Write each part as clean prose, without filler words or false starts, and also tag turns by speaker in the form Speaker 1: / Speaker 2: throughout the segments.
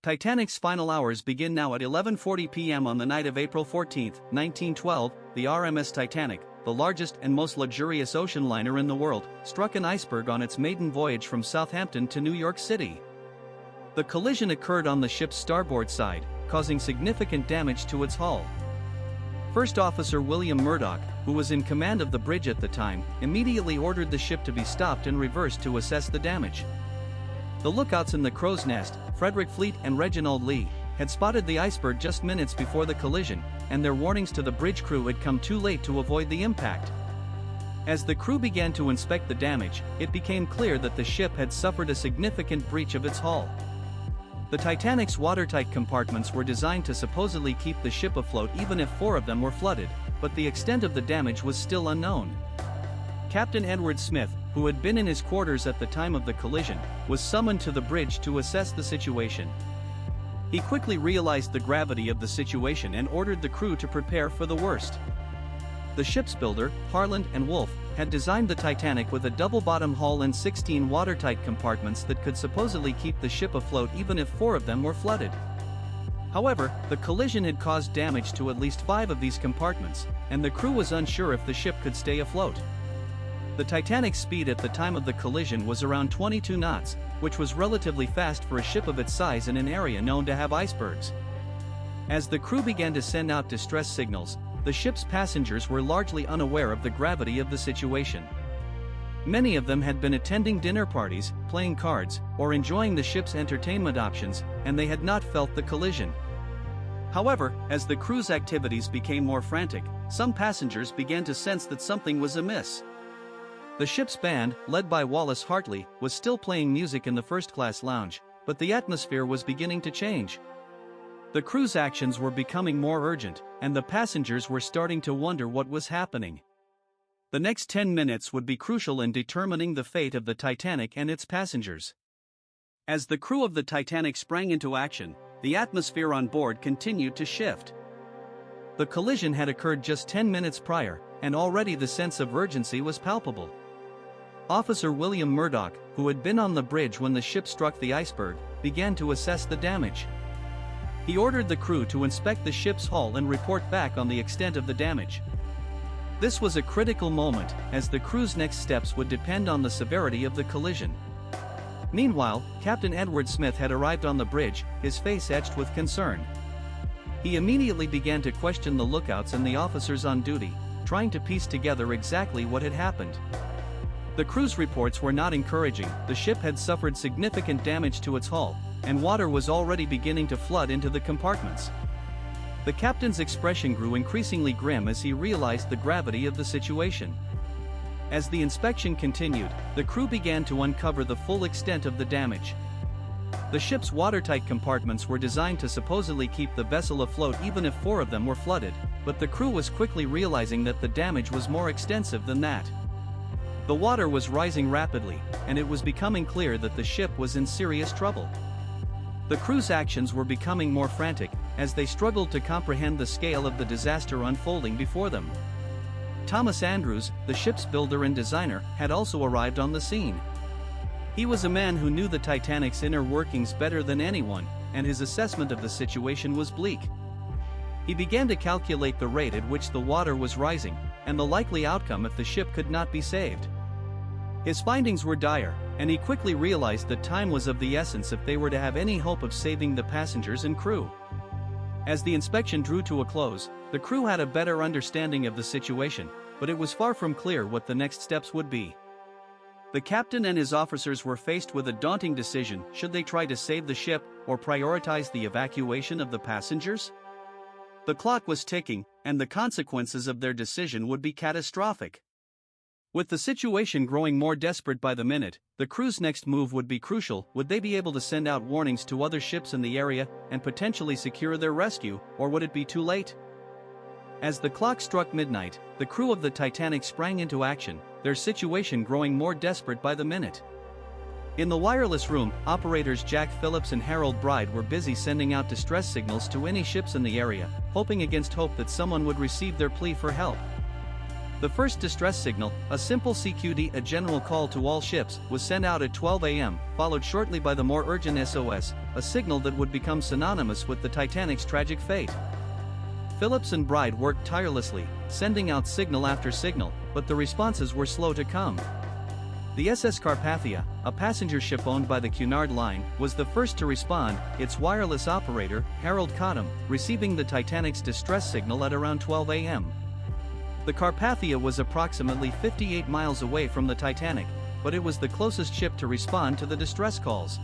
Speaker 1: Titanic's final hours begin now at 11:40 p.m. on the night of April 14, 1912. The RMS Titanic, the largest and most luxurious ocean liner in the world, struck an iceberg on its maiden voyage from Southampton to New York City. The collision occurred on the ship's starboard side, causing significant damage to its hull. First Officer William Murdoch, who was in command of the bridge at the time, immediately ordered the ship to be stopped and reversed to assess the damage. The lookouts in the Crow's Nest, Frederick Fleet and Reginald Lee, had spotted the iceberg just minutes before the collision, and their warnings to the bridge crew had come too late to avoid the impact. As the crew began to inspect the damage, it became clear that the ship had suffered a significant breach of its hull. The Titanic's watertight compartments were designed to supposedly keep the ship afloat even if 4 of them were flooded, but the extent of the damage was still unknown. Captain Edward Smith, who had been in his quarters at the time of the collision, was summoned to the bridge to assess the situation. He quickly realized the gravity of the situation and ordered the crew to prepare for the worst. The ship's builder, Harland and Wolff, had designed the Titanic with a double-bottom hull and 16 watertight compartments that could supposedly keep the ship afloat even if 4 of them were flooded. However, the collision had caused damage to at least 5 of these compartments, and the crew was unsure if the ship could stay afloat. The Titanic's speed at the time of the collision was around 22 knots, which was relatively fast for a ship of its size in an area known to have icebergs. As the crew began to send out distress signals, the ship's passengers were largely unaware of the gravity of the situation. Many of them had been attending dinner parties, playing cards, or enjoying the ship's entertainment options, and they had not felt the collision. However, as the crew's activities became more frantic, some passengers began to sense that something was amiss. The ship's band, led by Wallace Hartley, was still playing music in the first-class lounge, but the atmosphere was beginning to change. The crew's actions were becoming more urgent, and the passengers were starting to wonder what was happening. The next 10 minutes would be crucial in determining the fate of the Titanic and its passengers. As the crew of the Titanic sprang into action, the atmosphere on board continued to shift. The collision had occurred just 10 minutes prior, and already the sense of urgency was palpable. Officer William Murdoch, who had been on the bridge when the ship struck the iceberg, began to assess the damage. He ordered the crew to inspect the ship's hull and report back on the extent of the damage. This was a critical moment, as the crew's next steps would depend on the severity of the collision. Meanwhile, Captain Edward Smith had arrived on the bridge, his face etched with concern. He immediately began to question the lookouts and the officers on duty, trying to piece together exactly what had happened. The crew's reports were not encouraging. The ship had suffered significant damage to its hull, and water was already beginning to flood into the compartments. The captain's expression grew increasingly grim as he realized the gravity of the situation. As the inspection continued, the crew began to uncover the full extent of the damage. The ship's watertight compartments were designed to supposedly keep the vessel afloat even if 4 of them were flooded, but the crew was quickly realizing that the damage was more extensive than that. The water was rising rapidly, and it was becoming clear that the ship was in serious trouble. The crew's actions were becoming more frantic, as they struggled to comprehend the scale of the disaster unfolding before them. Thomas Andrews, the ship's builder and designer, had also arrived on the scene. He was a man who knew the Titanic's inner workings better than anyone, and his assessment of the situation was bleak. He began to calculate the rate at which the water was rising, and the likely outcome if the ship could not be saved. His findings were dire, and he quickly realized that time was of the essence if they were to have any hope of saving the passengers and crew. As the inspection drew to a close, the crew had a better understanding of the situation, but it was far from clear what the next steps would be. The captain and his officers were faced with a daunting decision: should they try to save the ship, or prioritize the evacuation of the passengers? The clock was ticking, and the consequences of their decision would be catastrophic. With the situation growing more desperate by the minute, the crew's next move would be crucial. Would they be able to send out warnings to other ships in the area and potentially secure their rescue, or would it be too late? As the clock struck midnight, the crew of the Titanic sprang into action, their situation growing more desperate by the minute. In the wireless room, operators Jack Phillips and Harold Bride were busy sending out distress signals to any ships in the area, hoping against hope that someone would receive their plea for help. The first distress signal, a simple CQD, a general call to all ships, was sent out at 12 a.m., followed shortly by the more urgent SOS, a signal that would become synonymous with the Titanic's tragic fate. Phillips and Bride worked tirelessly, sending out signal after signal, but the responses were slow to come. The SS Carpathia, a passenger ship owned by the Cunard Line, was the first to respond, its wireless operator, Harold Cottam, receiving the Titanic's distress signal at around 12 a.m. The Carpathia was approximately 58 miles away from the Titanic, but it was the closest ship to respond to the distress calls.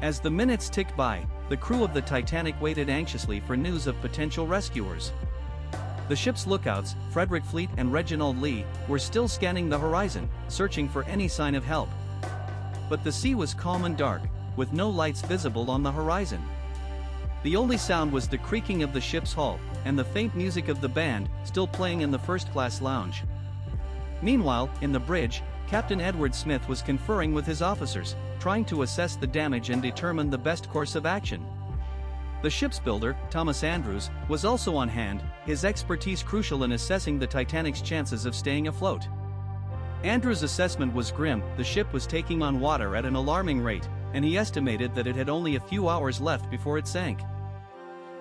Speaker 1: As the minutes ticked by, the crew of the Titanic waited anxiously for news of potential rescuers. The ship's lookouts, Frederick Fleet and Reginald Lee, were still scanning the horizon, searching for any sign of help. But the sea was calm and dark, with no lights visible on the horizon. The only sound was the creaking of the ship's hull, and the faint music of the band, still playing in the first-class lounge. Meanwhile, in the bridge, Captain Edward Smith was conferring with his officers, trying to assess the damage and determine the best course of action. The ship's builder, Thomas Andrews, was also on hand, his expertise crucial in assessing the Titanic's chances of staying afloat. Andrews' assessment was grim. The ship was taking on water at an alarming rate, and he estimated that it had only a few hours left before it sank.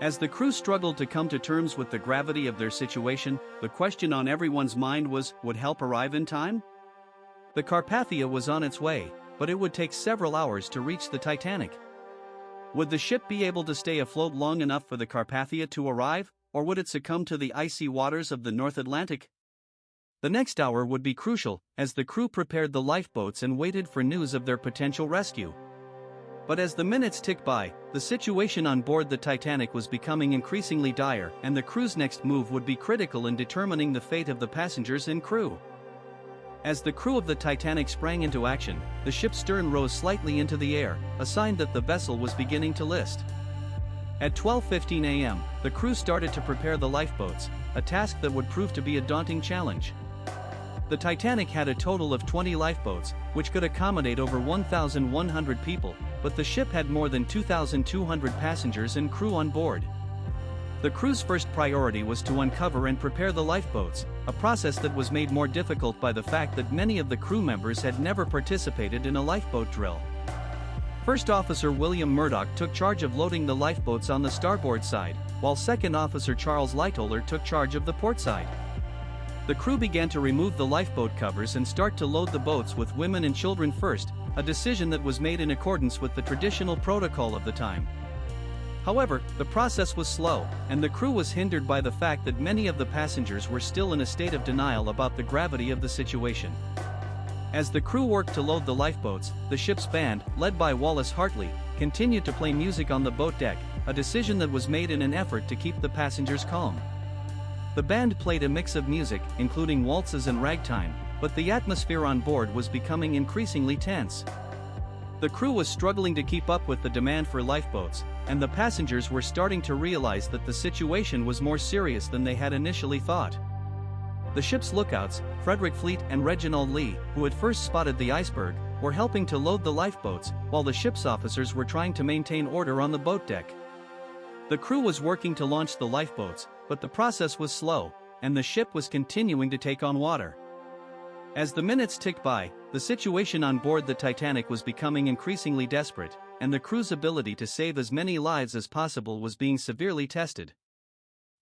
Speaker 1: As the crew struggled to come to terms with the gravity of their situation, the question on everyone's mind was, would help arrive in time? The Carpathia was on its way, but it would take several hours to reach the Titanic. Would the ship be able to stay afloat long enough for the Carpathia to arrive, or would it succumb to the icy waters of the North Atlantic? The next hour would be crucial, as the crew prepared the lifeboats and waited for news of their potential rescue. But as the minutes ticked by, the situation on board the Titanic was becoming increasingly dire, and the crew's next move would be critical in determining the fate of the passengers and crew. As the crew of the Titanic sprang into action, the ship's stern rose slightly into the air, a sign that the vessel was beginning to list. At 12:15 a.m., the crew started to prepare the lifeboats, a task that would prove to be a daunting challenge. The Titanic had a total of 20 lifeboats, which could accommodate over 1,100 people, but the ship had more than 2,200 passengers and crew on board. The crew's first priority was to uncover and prepare the lifeboats, a process that was made more difficult by the fact that many of the crew members had never participated in a lifeboat drill. First Officer William Murdoch took charge of loading the lifeboats on the starboard side, while Second Officer Charles Lightoller took charge of the port side. The crew began to remove the lifeboat covers and start to load the boats with women and children first, a decision that was made in accordance with the traditional protocol of the time. However, the process was slow, and the crew was hindered by the fact that many of the passengers were still in a state of denial about the gravity of the situation. As the crew worked to load the lifeboats, the ship's band, led by Wallace Hartley, continued to play music on the boat deck, a decision that was made in an effort to keep the passengers calm. The band played a mix of music, including waltzes and ragtime, but the atmosphere on board was becoming increasingly tense. The crew was struggling to keep up with the demand for lifeboats, and the passengers were starting to realize that the situation was more serious than they had initially thought. The ship's lookouts, Frederick Fleet and Reginald Lee, who had first spotted the iceberg, were helping to load the lifeboats, while the ship's officers were trying to maintain order on the boat deck. The crew was working to launch the lifeboats, but the process was slow, and the ship was continuing to take on water. As the minutes ticked by, the situation on board the Titanic was becoming increasingly desperate, and the crew's ability to save as many lives as possible was being severely tested.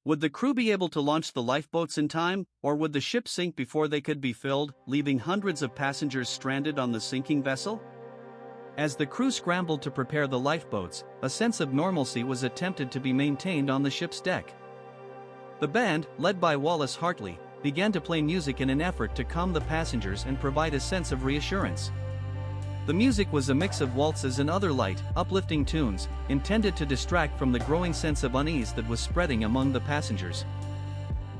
Speaker 1: Would the crew be able to launch the lifeboats in time, or would the ship sink before they could be filled, leaving hundreds of passengers stranded on the sinking vessel? As the crew scrambled to prepare the lifeboats, a sense of normalcy was attempted to be maintained on the ship's deck. The band, led by Wallace Hartley, began to play music in an effort to calm the passengers and provide a sense of reassurance. The music was a mix of waltzes and other light, uplifting tunes, intended to distract from the growing sense of unease that was spreading among the passengers.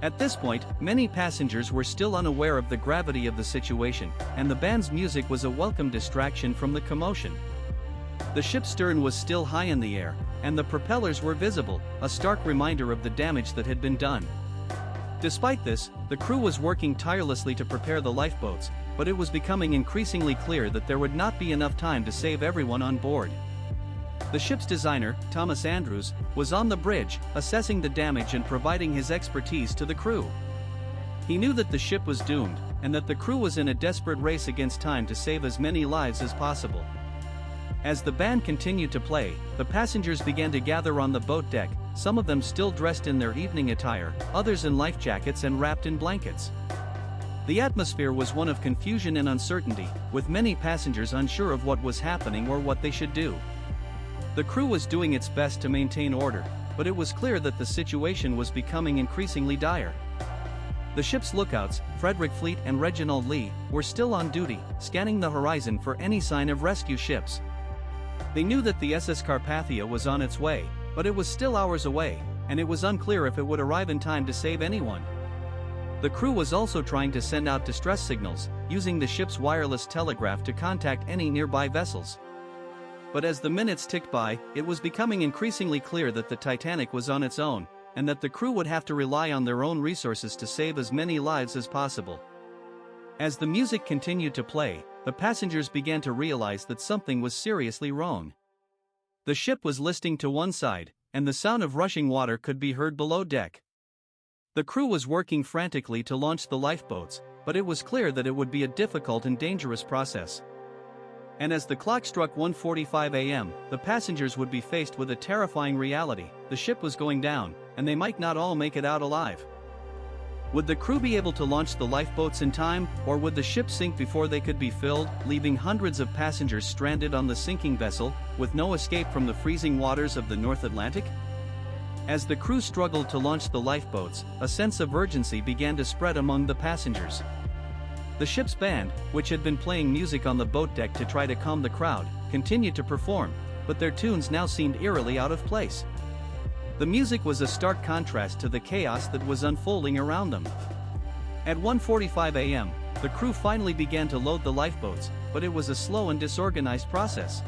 Speaker 1: At this point, many passengers were still unaware of the gravity of the situation, and the band's music was a welcome distraction from the commotion. The ship's stern was still high in the air, and the propellers were visible, a stark reminder of the damage that had been done. Despite this, the crew was working tirelessly to prepare the lifeboats, but it was becoming increasingly clear that there would not be enough time to save everyone on board. The ship's designer, Thomas Andrews, was on the bridge, assessing the damage and providing his expertise to the crew. He knew that the ship was doomed, and that the crew was in a desperate race against time to save as many lives as possible. As the band continued to play, the passengers began to gather on the boat deck, some of them still dressed in their evening attire, others in life jackets and wrapped in blankets. The atmosphere was one of confusion and uncertainty, with many passengers unsure of what was happening or what they should do. The crew was doing its best to maintain order, but it was clear that the situation was becoming increasingly dire. The ship's lookouts, Frederick Fleet and Reginald Lee, were still on duty, scanning the horizon for any sign of rescue ships. They knew that the SS Carpathia was on its way, but it was still hours away, and it was unclear if it would arrive in time to save anyone. The crew was also trying to send out distress signals, using the ship's wireless telegraph to contact any nearby vessels. But as the minutes ticked by, it was becoming increasingly clear that the Titanic was on its own, and that the crew would have to rely on their own resources to save as many lives as possible. As the music continued to play, the passengers began to realize that something was seriously wrong. The ship was listing to one side, and the sound of rushing water could be heard below deck. The crew was working frantically to launch the lifeboats, but it was clear that it would be a difficult and dangerous process. And as the clock struck 1:45 a.m., the passengers would be faced with a terrifying reality: the ship was going down, and they might not all make it out alive. Would the crew be able to launch the lifeboats in time, or would the ship sink before they could be filled, leaving hundreds of passengers stranded on the sinking vessel, with no escape from the freezing waters of the North Atlantic? As the crew struggled to launch the lifeboats, a sense of urgency began to spread among the passengers. The ship's band, which had been playing music on the boat deck to try to calm the crowd, continued to perform, but their tunes now seemed eerily out of place. The music was a stark contrast to the chaos that was unfolding around them. At 1:45 a.m., the crew finally began to load the lifeboats, but it was a slow and disorganized process.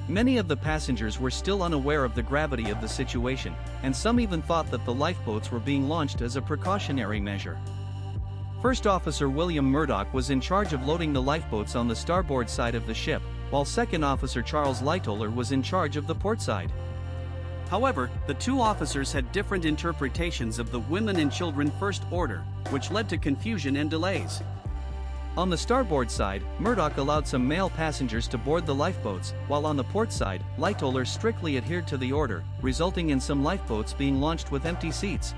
Speaker 1: Many of the passengers were still unaware of the gravity of the situation, and some even thought that the lifeboats were being launched as a precautionary measure. First Officer William Murdoch was in charge of loading the lifeboats on the starboard side of the ship, while Second Officer Charles Lightoller was in charge of the port side. However, the two officers had different interpretations of the women and children first order, which led to confusion and delays. On the starboard side, Murdoch allowed some male passengers to board the lifeboats, while on the port side, Lightoller strictly adhered to the order, resulting in some lifeboats being launched with empty seats.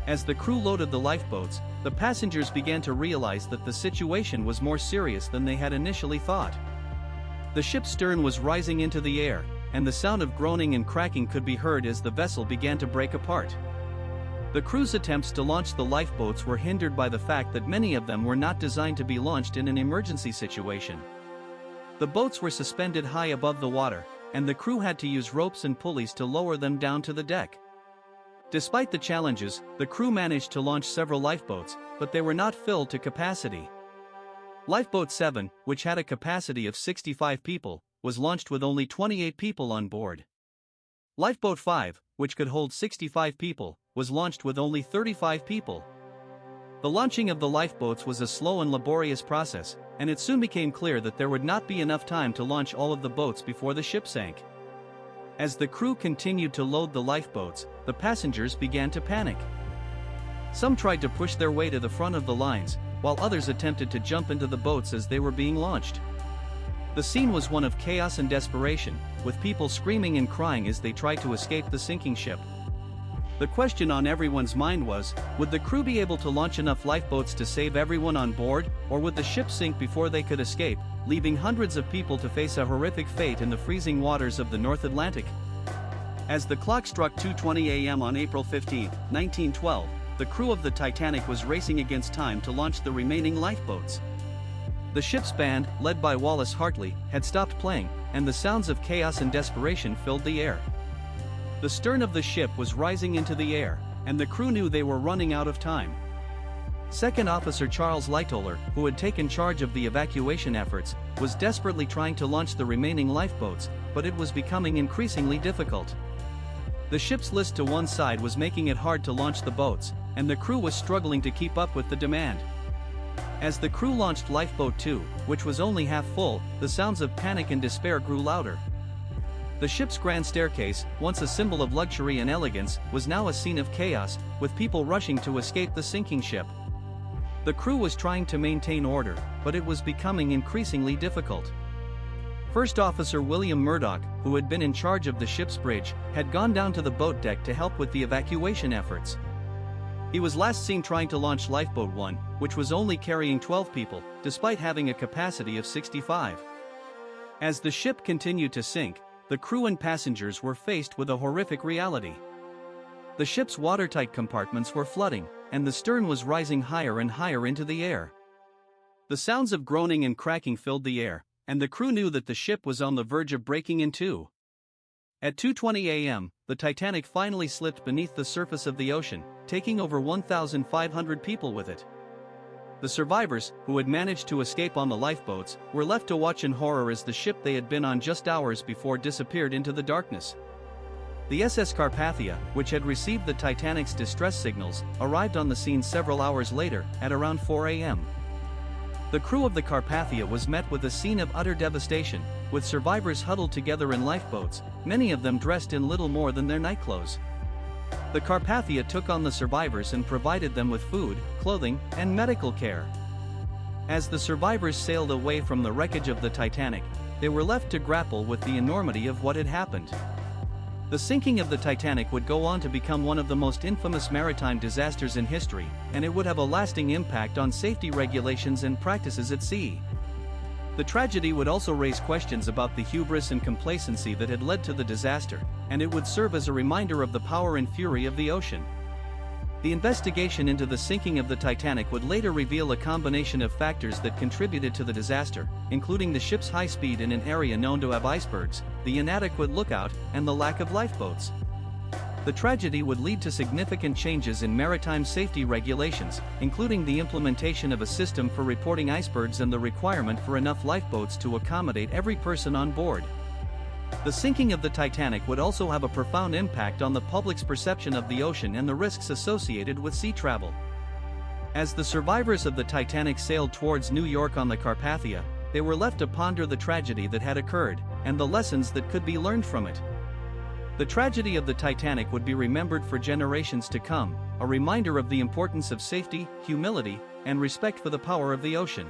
Speaker 1: As the crew loaded the lifeboats, the passengers began to realize that the situation was more serious than they had initially thought. The ship's stern was rising into the air, and the sound of groaning and cracking could be heard as the vessel began to break apart. The crew's attempts to launch the lifeboats were hindered by the fact that many of them were not designed to be launched in an emergency situation. The boats were suspended high above the water, and the crew had to use ropes and pulleys to lower them down to the deck. Despite the challenges, the crew managed to launch several lifeboats, but they were not filled to capacity. Lifeboat 7, which had a capacity of 65 people, was launched with only 28 people on board. Lifeboat 5, which could hold 65 people, was launched with only 35 people. The launching of the lifeboats was a slow and laborious process, and it soon became clear that there would not be enough time to launch all of the boats before the ship sank. As the crew continued to load the lifeboats, the passengers began to panic. Some tried to push their way to the front of the lines, while others attempted to jump into the boats as they were being launched. The scene was one of chaos and desperation, with people screaming and crying as they tried to escape the sinking ship. The question on everyone's mind was, would the crew be able to launch enough lifeboats to save everyone on board, or would the ship sink before they could escape, leaving hundreds of people to face a horrific fate in the freezing waters of the North Atlantic? As the clock struck 2:20 a.m. on April 15, 1912, the crew of the Titanic was racing against time to launch the remaining lifeboats. The ship's band, led by Wallace Hartley, had stopped playing, and the sounds of chaos and desperation filled the air. The stern of the ship was rising into the air, and the crew knew they were running out of time. Second Officer Charles Lightoller, who had taken charge of the evacuation efforts, was desperately trying to launch the remaining lifeboats, but it was becoming increasingly difficult. The ship's list to one side was making it hard to launch the boats, and the crew was struggling to keep up with the demand. As the crew launched Lifeboat 2, which was only half full, the sounds of panic and despair grew louder. The ship's grand staircase, once a symbol of luxury and elegance, was now a scene of chaos, with people rushing to escape the sinking ship. The crew was trying to maintain order, but it was becoming increasingly difficult. First Officer William Murdoch, who had been in charge of the ship's bridge, had gone down to the boat deck to help with the evacuation efforts. He was last seen trying to launch Lifeboat 1, which was only carrying 12 people, despite having a capacity of 65. As the ship continued to sink, the crew and passengers were faced with a horrific reality. The ship's watertight compartments were flooding, and the stern was rising higher and higher into the air. The sounds of groaning and cracking filled the air, and the crew knew that the ship was on the verge of breaking in two. At 2:20 a.m., the Titanic finally slipped beneath the surface of the ocean, taking over 1,500 people with it. The survivors, who had managed to escape on the lifeboats, were left to watch in horror as the ship they had been on just hours before disappeared into the darkness. The SS Carpathia, which had received the Titanic's distress signals, arrived on the scene several hours later, at around 4 a.m. The crew of the Carpathia was met with a scene of utter devastation, with survivors huddled together in lifeboats, many of them dressed in little more than their nightclothes. The Carpathia took on the survivors and provided them with food, clothing, and medical care. As the survivors sailed away from the wreckage of the Titanic, they were left to grapple with the enormity of what had happened. The sinking of the Titanic would go on to become one of the most infamous maritime disasters in history, and it would have a lasting impact on safety regulations and practices at sea. The tragedy would also raise questions about the hubris and complacency that had led to the disaster, and it would serve as a reminder of the power and fury of the ocean. The investigation into the sinking of the Titanic would later reveal a combination of factors that contributed to the disaster, including the ship's high speed in an area known to have icebergs, the inadequate lookout, and the lack of lifeboats. The tragedy would lead to significant changes in maritime safety regulations, including the implementation of a system for reporting icebergs and the requirement for enough lifeboats to accommodate every person on board. The sinking of the Titanic would also have a profound impact on the public's perception of the ocean and the risks associated with sea travel. As the survivors of the Titanic sailed towards New York on the Carpathia, they were left to ponder the tragedy that had occurred, and the lessons that could be learned from it. The tragedy of the Titanic would be remembered for generations to come, a reminder of the importance of safety, humility, and respect for the power of the ocean.